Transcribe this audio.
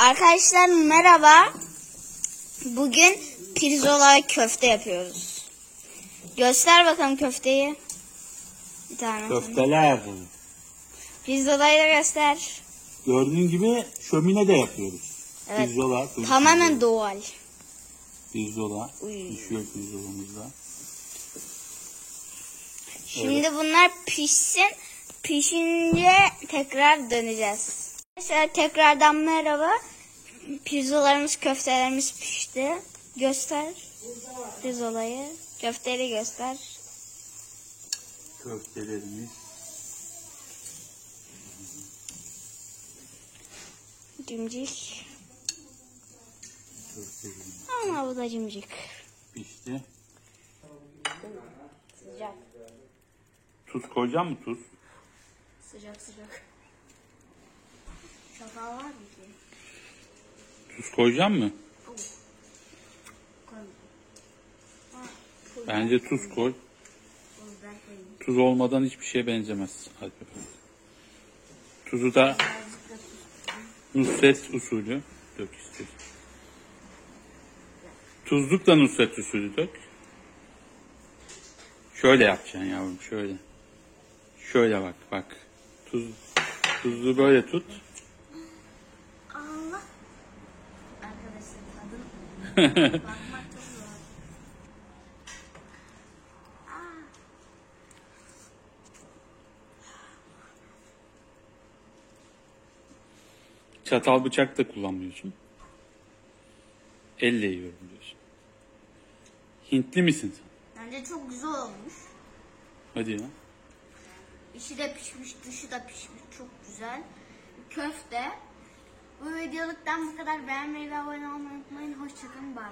Arkadaşlar merhaba. Bugün pirzola köfte yapıyoruz. Göster bakalım köfteyi. Bir tane. Köfteler. Pirzolayı da göster. Gördüğün gibi şömine de yapıyoruz. Evet. Pirzola. Tamamen doğal. Pirzola. Uy. Pişiyor pirzolamızda. Şimdi bunlar pişsin. Pişince tekrar döneceğiz. Mesela tekrardan merhaba. Pirzolarımız, köftelerimiz pişti. Göster pirzolayı. Köfteleri göster. Köftelerimiz. Cimcik. Köftelerimiz Ama bu da cimcik. pişti. Sıcak. Tuz koyacak mı tuz? Sıcak sıcak. Çatal var mı ki? Tuz koyacak mı? Bence tuz koy. Tuz olmadan hiçbir şeye benzemez. Hadi bakalım. Tuzu da Nusret usulü dök istiyorsun. Tuzluk da Nusret usulü dök. Şöyle yapacaksın yavrum, şöyle. Şöyle bak. Tuzlu böyle tut. Allah. Arkadaşlar tadım. Bakmak çok zor. Çatal bıçak da kullanmıyorsun. Elle yiyorum diyorsun. Hintli misin sen? Bence çok güzel olmuş. Hadi ya. İçi de pişmiş, dışı da pişmiş. Çok güzel. Köfte. Bu videoluktan bu kadar. Beğenmeyi ve abone olmayı unutmayın. Hoşçakalın. Bye.